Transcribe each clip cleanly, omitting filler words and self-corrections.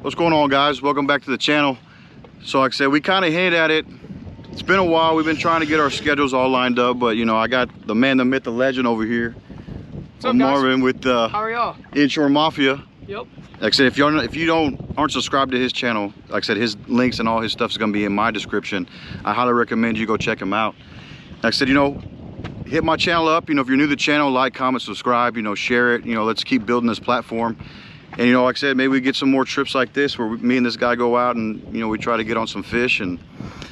What's going on, guys? Welcome back to the channel. So like I said, we kind of hinted at it. It's been a while. We've been trying to get our schedules all lined up, but you know, I got the man, the myth, the legend over here. What's up, guys? Marvin with How are y'all? Inshore Mafia. Yep. Like I said, if you aren't subscribed to his channel, like I said, his links and all his stuff is going to be in my description. I highly recommend you go check him out. Like I said, you know, hit my channel up. You know, if you're new to the channel, like, comment, subscribe. You know, share it. You know, let's keep building this platform. And you know, like I said, maybe we get some more trips like this where me and this guy go out and you know, we try to get on some fish.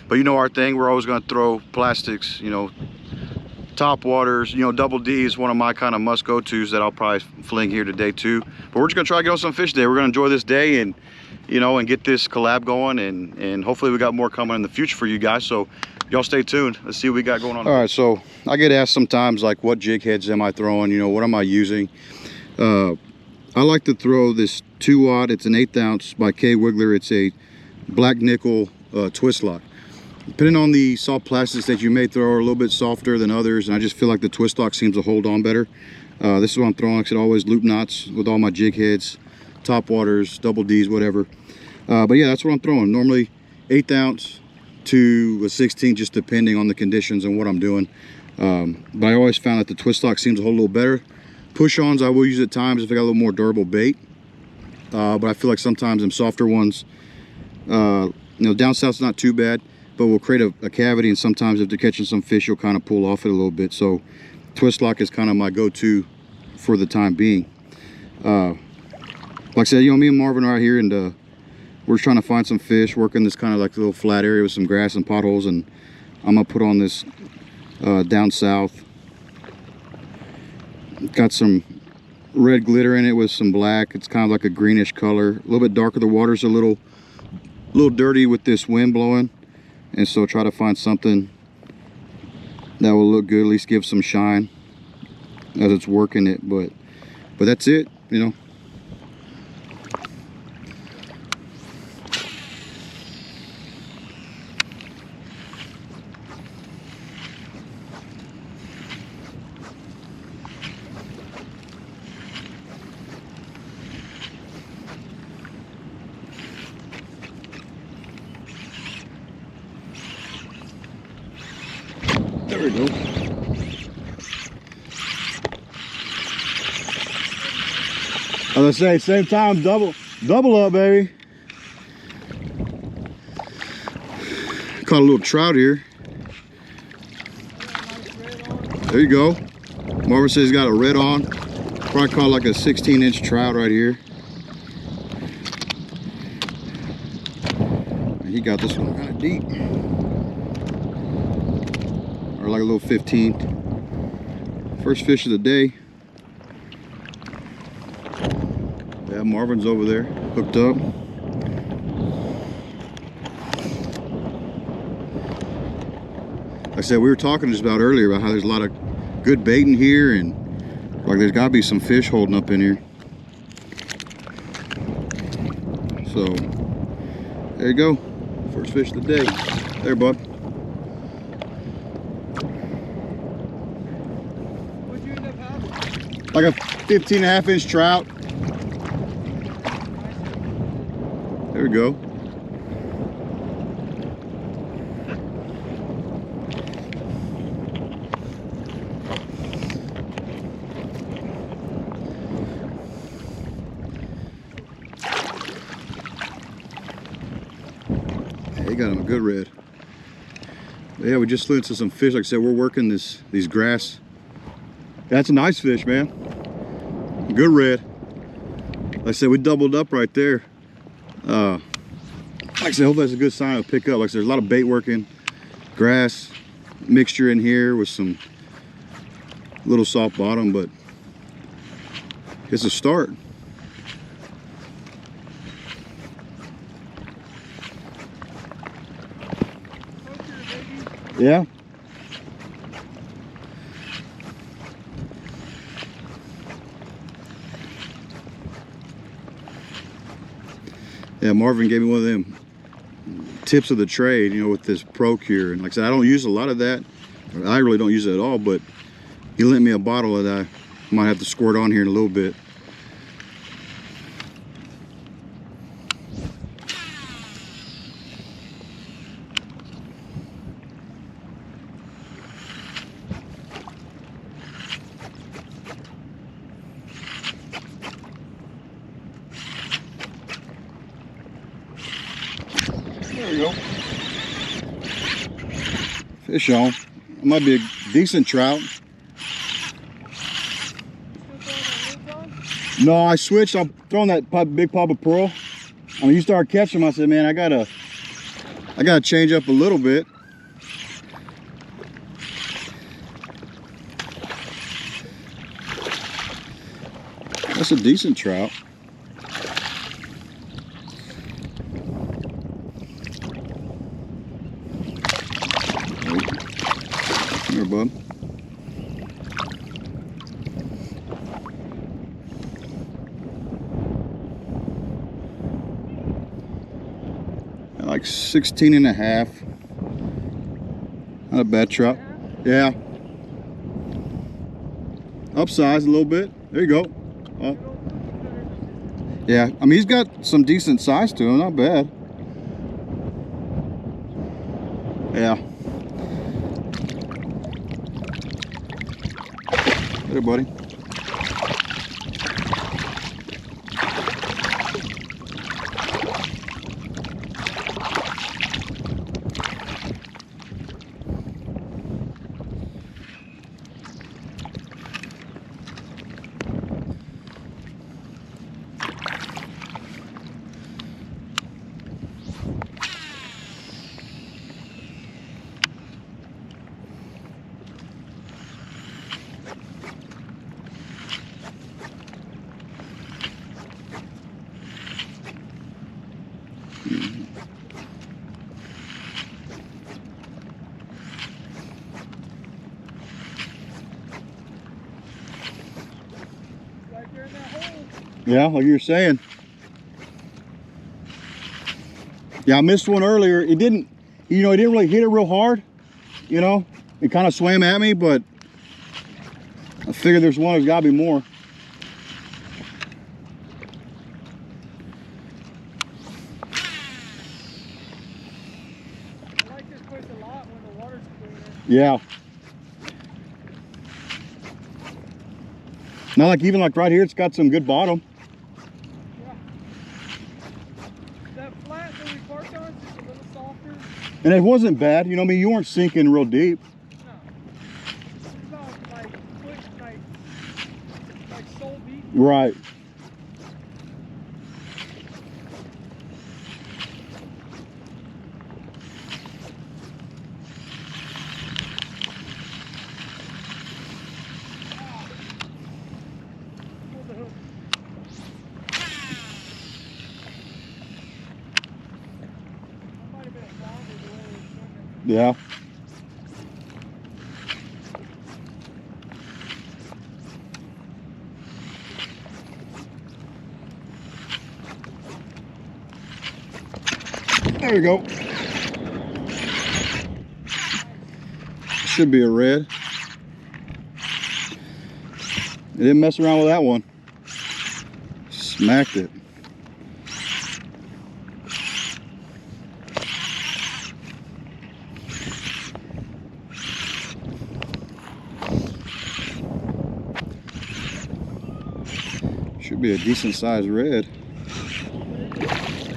But you know our thing, we're always going to throw plastics. You know, Topwaters, you know, double D is one of my kind of must go tos that I'll probably fling here today too. But we're just gonna try to get on some fish today. We're gonna enjoy this day and you know, and get this collab going, and hopefully we got more coming in the future for you guys. So y'all stay tuned. Let's see what we got going on. All right, so I get asked sometimes like, what jig heads am I throwing? You know, what am I using? I like to throw this 2-aught. It's an 1/8 ounce by K Wiggler. It's a black nickel twist lock. Depending on the soft plastics that you may throw are a little bit softer than others, and I just feel like the twist lock seems to hold on better. This is what I'm throwing. Like I said, always loop knots with all my jig heads, Topwaters, double Ds, whatever. But yeah, that's what I'm throwing. Normally 1/8 ounce to a 16, just depending on the conditions and what I'm doing. But I always found that the twist lock seems to hold a little better. Push-ons I will use at times if I got a little more durable bait. But I feel like sometimes them softer ones, you know, down south's not too bad, but we'll create a cavity, and sometimes if they're catching some fish, you'll kind of pull off it a little bit. So twist lock is kind of my go-to for the time being. Like I said, you know, me and Marvin are out here, and we're trying to find some fish, working this kind of like a little flat area with some grass and potholes, and I'm gonna put on this down south. Got some red glitter in it with some black. It's kind of like a greenish color, a little bit darker. The water's a little dirty with this wind blowing, and so try to find something that will look good, at least give some shine as it's working it. But that's it, you know. There we go. As I say, same time, double up, baby. Caught a little trout here. There you go. Marvin says he's got a red on. Probably caught like a 16-inch trout right here. And he got this one kind of deep. Or like a little 15. First fish of the day. Yeah, Marvin's over there, hooked up. Like I said, we were talking just about earlier about how there's a lot of good bait in here, and like there's gotta be some fish holding up in here. So there you go, first fish of the day. There, bud. Like a 15.5-inch trout. There we go. Yeah, he got him a good red. But yeah, we just slid into some fish. Like I said, we're working these grass. That's a nice fish, man. Good red. Like I said, we doubled up right there. Like I said, hopefully that's a good sign of pick up. Like I said, there's a lot of bait working, grass mixture in here with some little soft bottom, but it's a start. Yeah. Yeah, Marvin gave me one of them tips of the trade, you know, with this Procure. And like I said, I don't use a lot of that. I really don't use it at all, but he lent me a bottle that I might have to squirt on here in a little bit. There we go. Fish on. It might be a decent trout. No, I switched. I'm throwing that big pop of pearl. I mean, you start catching them. I said, man, I gotta change up a little bit. That's a decent trout. Here, bud. Like 16 and a half. Not a bad trout. Yeah. Upsize a little bit. There you go. Yeah, I mean, he's got some decent size to him, not bad. Yeah. There, buddy. Yeah, like you were saying. Yeah, I missed one earlier. It didn't, you know, it didn't really hit it real hard. You know, it kind of swam at me, but I figured there's one, there's gotta be more. I like this place a lot when the water's cleaner. Yeah. Not like even like right here, it's got some good bottom. Yeah. That flat that we parked on is just a little softer. And it wasn't bad, you know, I mean, you weren't sinking real deep. No. It's about like foot, like sole deep. Right. Yeah. There we go. Should be a red. It didn't mess around with that one. Smacked it. Should be a decent sized red.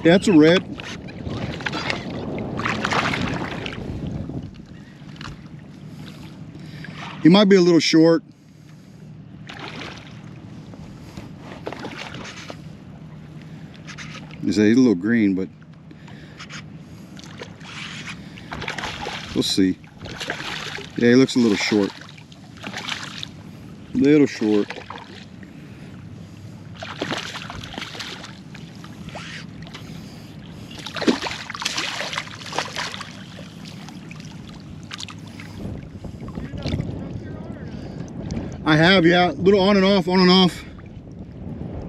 Yeah, it's a red. He might be a little short. He's a little green, but we'll see. Yeah, he looks a little short. Little short. I have, yeah, a little on and off, on and off.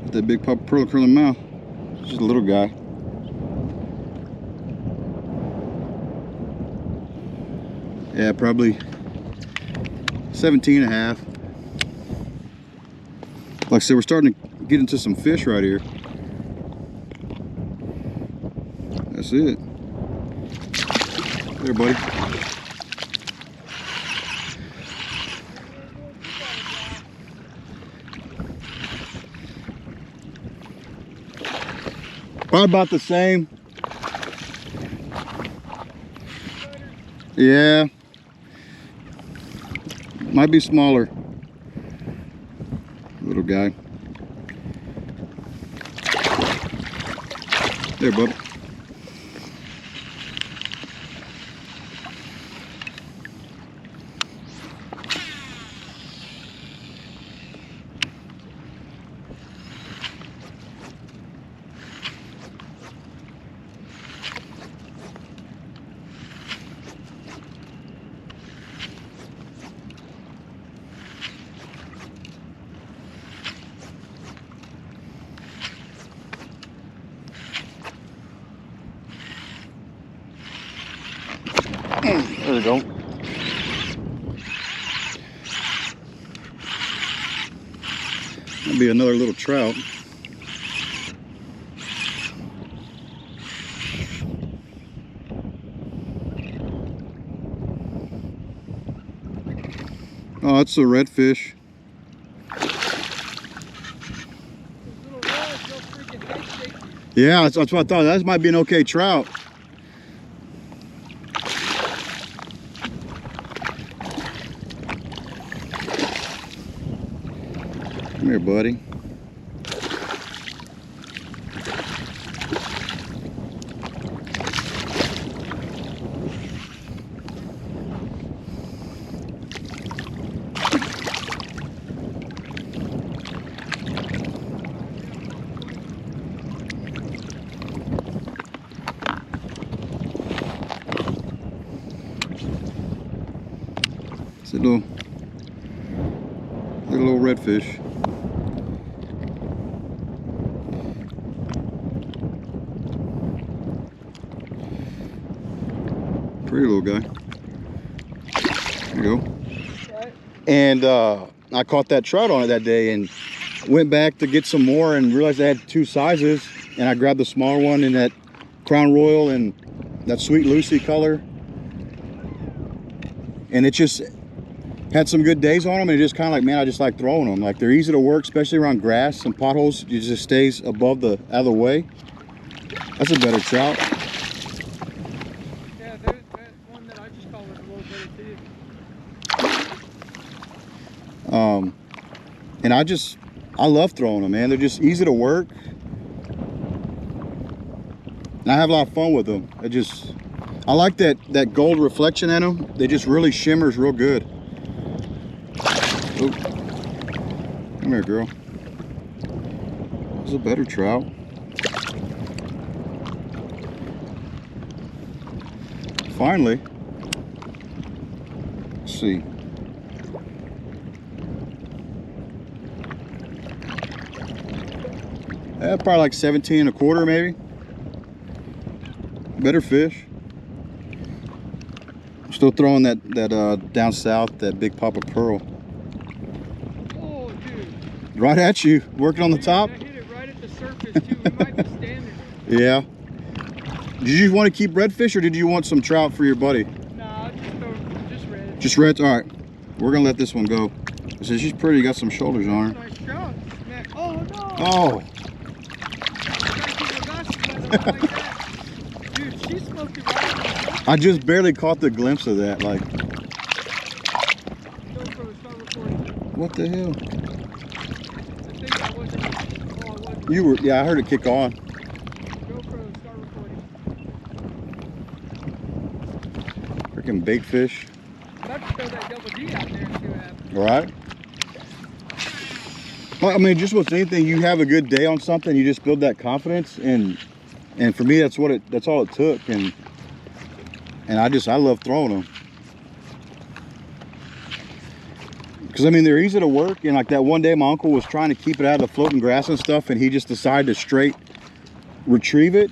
That big pop pearl curling mouth. It's just a little guy. Yeah, probably 17 and a half. Like I said, we're starting to get into some fish right here. That's it. There, buddy. Probably about the same. Yeah. Might be smaller. Little guy. There, bub. There we go. That'll be another little trout. Oh, it's a redfish. Yeah, that's what I thought. That might be an okay trout. Come here, buddy. It's a little redfish. Pretty little guy. There you go. And I caught that trout on it that day and went back to get some more and realized I had two sizes, and I grabbed the smaller one in that Crown Royal and that Sweet Lucy color, and it just had some good days on them, and it just kind of like, man, I just like throwing them. Like, they're easy to work, especially around grass and potholes. It just stays above the out of the way. That's a better trout. Yeah, that one that I just caught was a little better too. And I love throwing them, man. They're just easy to work, and I have a lot of fun with them. I like that gold reflection in them. They just really shimmers real good. Oop. Come here, girl. This is a better trout. Finally. Let's see. Probably like 17 1/4 maybe. Better fish. I'm still throwing that down south, that big papa pearl. Oh, dude. Right at you, working on the top. I hit it right at the surface too. We might be standing. Yeah. Did you want to keep redfish, or did you want some trout for your buddy? Nah, just red. Just reds? All right. We're gonna let this one go. It says she's pretty, got some shoulders on her. Nice trout. Man. Oh no. Oh. Dude, she smoked it right. I just barely caught the glimpse of that. Like, GoPro, start recording. what the hell? I think that wasn't. Oh, it wasn't. You were, yeah, I heard it kick on. GoPro, start recording. Freaking bait fish. I'm about to throw that double D out there and see what happens. All right. Well, I mean, just with anything, you have a good day on something, you just build that confidence, and for me, that's all it took, and I love throwing them, because I mean, they're easy to work. And like that one day, my uncle was trying to keep it out of the floating grass and stuff, and he just decided to straight retrieve it.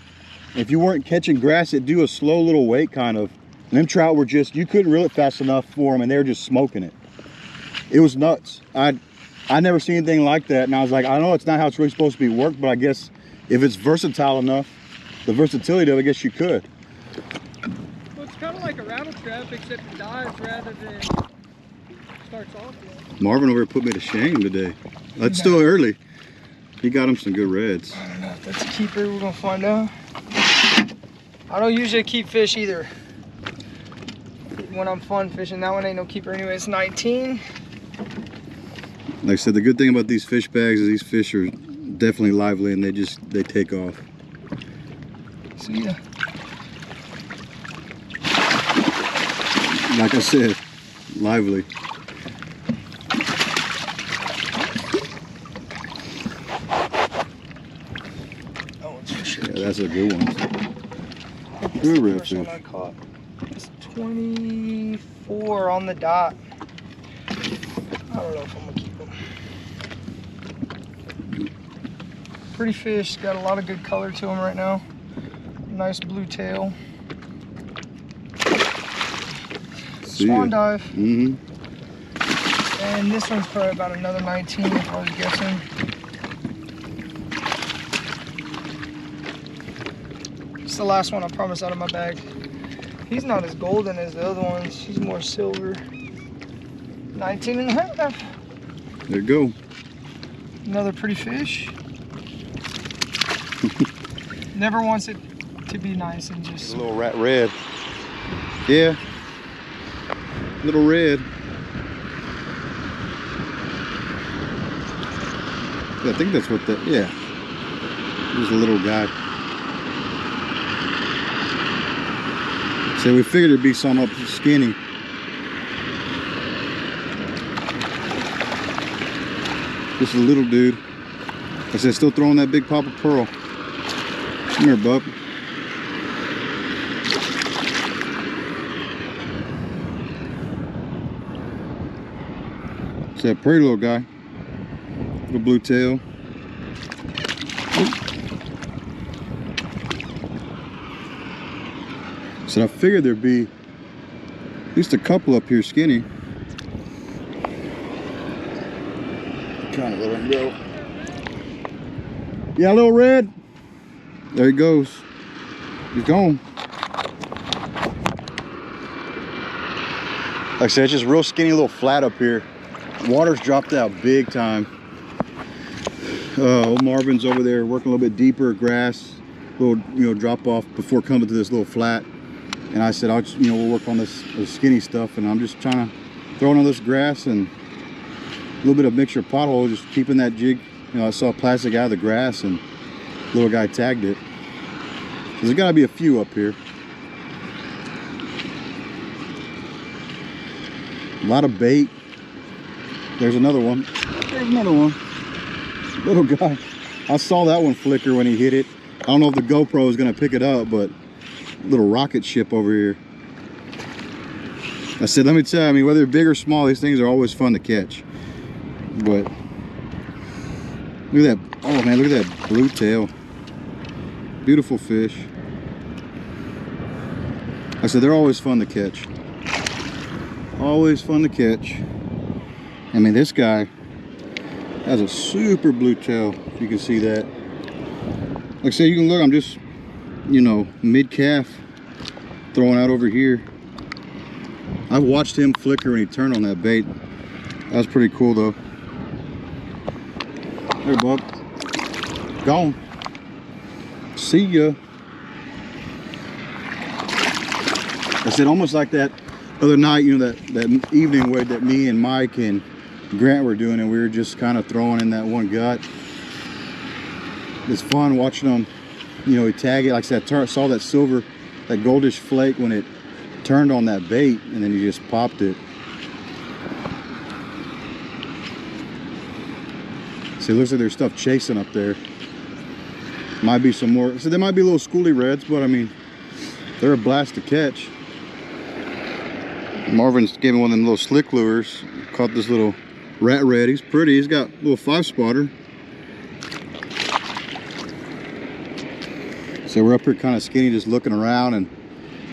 If you weren't catching grass, it'd do a slow little wait kind of, and them trout were just, you couldn't reel it fast enough for them, and they were just smoking it. It was nuts. I never seen anything like that, and I was like, I know it's not how it's really supposed to be worked, but I guess if it's versatile enough, the versatility of it, I guess you could. Well, it's kind of like a rattle trap, except it dives rather than starts off yet. Marvin over here put me to shame today. It's still early. He got him some good reds. I don't know if that's a keeper. We're gonna find out. I don't usually keep fish either. when I'm fun fishing. That one ain't no keeper anyway. It's 19. Like I said, the good thing about these fish bags is these fish are definitely lively and they take off. See ya. Like I said, lively. Oh, it's for sure. Yeah, that's a good one. Good redfish. I caught. It's 24 on the dot. I don't know if I'm gonna keep them. Pretty fish, got a lot of good color to them right now. Nice blue tail. Swan dive. Mm-hmm. And this one's probably about another 19 if I was guessing. It's the last one I promise out of my bag. He's not as golden as the other ones. He's more silver. 19 and a half. There you go. Another pretty fish. Never wants it to be nice and just... A little red. Yeah. Little red. Yeah, I think that's what that, yeah. There's a little guy. So we figured it'd be some up skinny. Just a little dude. Like I said, still throwing that big pop of pearl. Come here, bub. It's that pretty little guy. Little blue tail. So I figured there'd be at least a couple up here skinny. Trying to let him go. Yeah, little red. There he goes. He's gone. Like I said, it's just real skinny, little flat up here. Water's dropped out big time. Old Marvin's over there working a little bit deeper, grass, little drop off before coming to this little flat. And I said, we'll work on this skinny stuff, and I'm just trying to throw in all this grass and a little bit of mixture of pothole, just keeping that jig. I saw plastic out of the grass and the little guy tagged it. So there's gotta be a few up here. A lot of bait. There's another one. There's another one. Little guy. I saw that one flicker when he hit it. I don't know if the GoPro is gonna pick it up, but little rocket ship over here. I said, let me tell you, whether big or small, these things are always fun to catch. But look at that, oh man, look at that blue tail. Beautiful fish. I said, they're always fun to catch. Always fun to catch. This guy has a super blue tail, if you can see that. Like I said, you can look, I'm just, mid-calf throwing out over here. I watched him flicker when he turned on that bait. That was pretty cool though. There, bub. Gone. See ya. I said, almost like that other night, that evening where that me and Mike and Grant were doing, and we were just kind of throwing in that one gut. It's fun watching them, he tag it. Like I said, I saw that silver, that goldish flake when it turned on that bait, and then he just popped it. See, it looks like there's stuff chasing up there. Might be some more. So there might be little schoolie reds, but they're a blast to catch. Marvin's gave me one of them little slick lures. Caught this little rat red. He's pretty. He's got a little 5-spotter. So we're up here kind of skinny, just looking around. And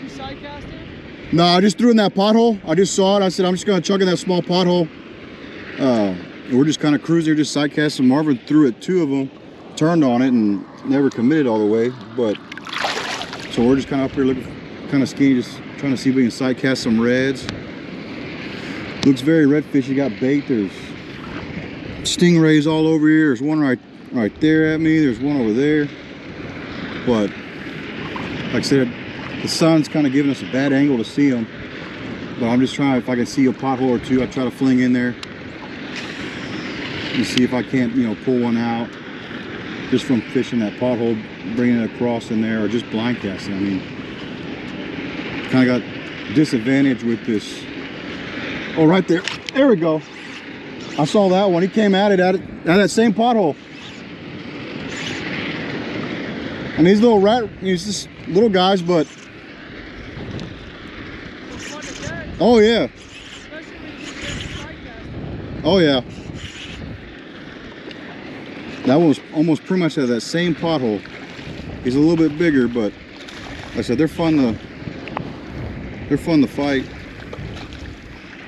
you side cast it? No, I just threw in that pothole. I just saw it. I said, I'm just going to chuck in that small pothole. We're just kind of cruising here, just side casting. Marvin threw it 2 of them, turned on it, and never committed all the way. But so we're just kind of up here looking kind of skinny, just trying to see if we can side cast some reds. Looks very redfish. You got bait. There's stingrays all over here. There's one right there at me. There's one over there. But like I said, the sun's kind of giving us a bad angle to see them. But I'm just trying, if I can see a pothole or two, I try to fling in there and see if I can't, you know, pull one out just from fishing that pothole, bringing it across in there, or just blind casting. I mean, kind of got disadvantage with this. Oh, right there. There we go. I saw that one. He came at it at that same pothole. And these little he's just little guys, but oh yeah. Oh yeah. That one was almost pretty much at that same pothole. He's a little bit bigger, but like I said, they're fun to fight.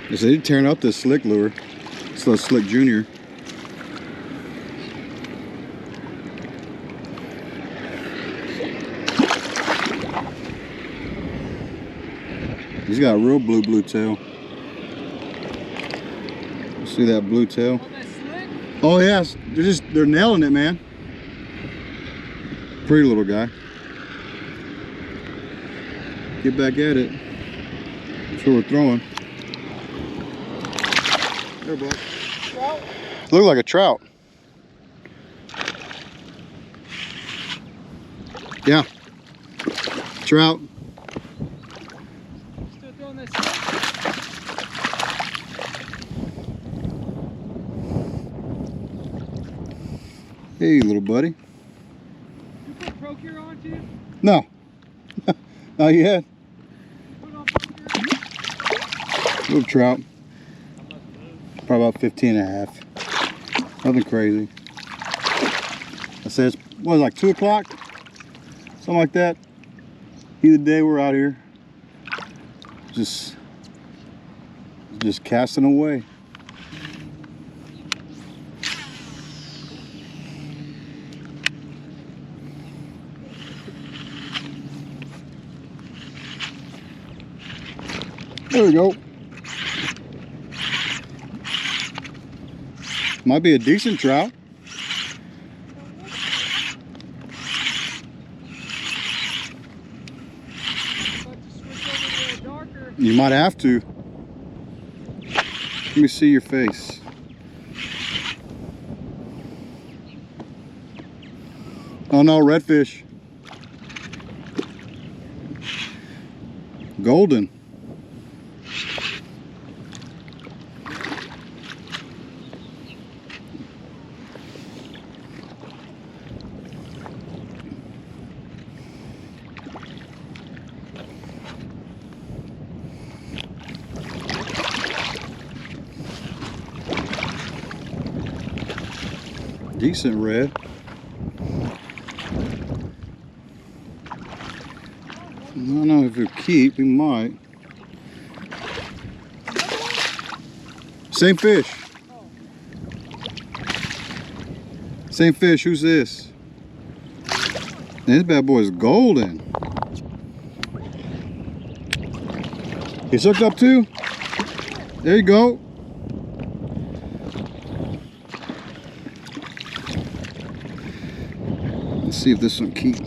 Like I said, they're tearing up this slick lure. It's the Slick Junior. He's got a real blue tail. You see that blue tail? Oh yes, they're nailing it, man. Pretty little guy. Get back at it. That's what we're throwing. There, bud. Trout? Look like a trout. Yeah. Trout. Still throwing this. Hey, little buddy. You put Procure on too? No. Not yet. Put on Procure. Little trout. Probably about 15 and a half. Nothing crazy. I said it's, what, like 2 o'clock? Something like that. Either day we're out here. Just casting away. There we go. Might be a decent trout. You might have to. Let me see your face. Oh no, redfish. Golden. Decent red. I don't know if he'll keep, he might. Same fish. Same fish, who's this? This bad boy is golden. He's hooked up too? There you go. Let's see if this one keeps.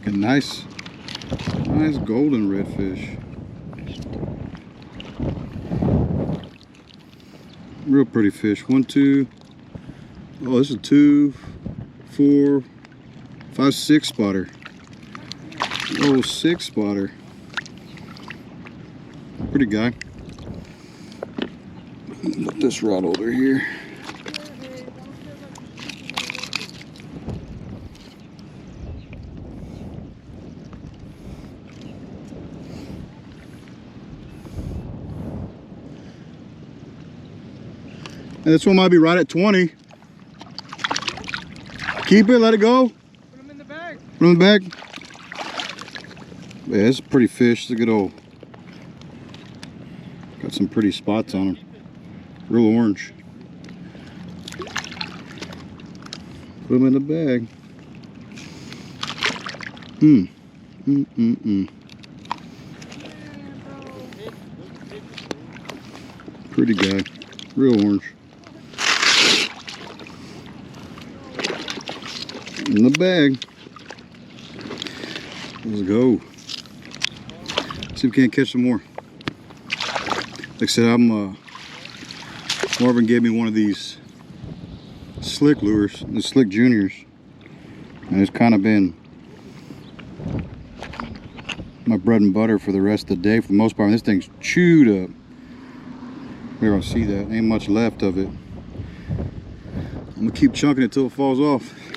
Nice golden redfish. Real pretty fish. 1, 2. Oh, this is 2, 4, 5, 6 spotter. Oh, 6 spotter. Pretty guy. Put this rod over here. And this one might be right at 20. Keep it, let it go. Put them in the bag. Put them in the bag. Yeah, it's a pretty fish. It's a good old. Got some pretty spots on him. Real orange. Put them in the bag. Pretty guy. Real orange. in the bag. Let's go. See if we can't catch some more. Like I said, Marvin gave me one of these slick lures, the slick juniors, and it's kind of been my bread and butter for the rest of the day for the most part. And this thing's chewed up. We're gonna see that. Ain't much left of it. I'm gonna keep chunking it till it falls off.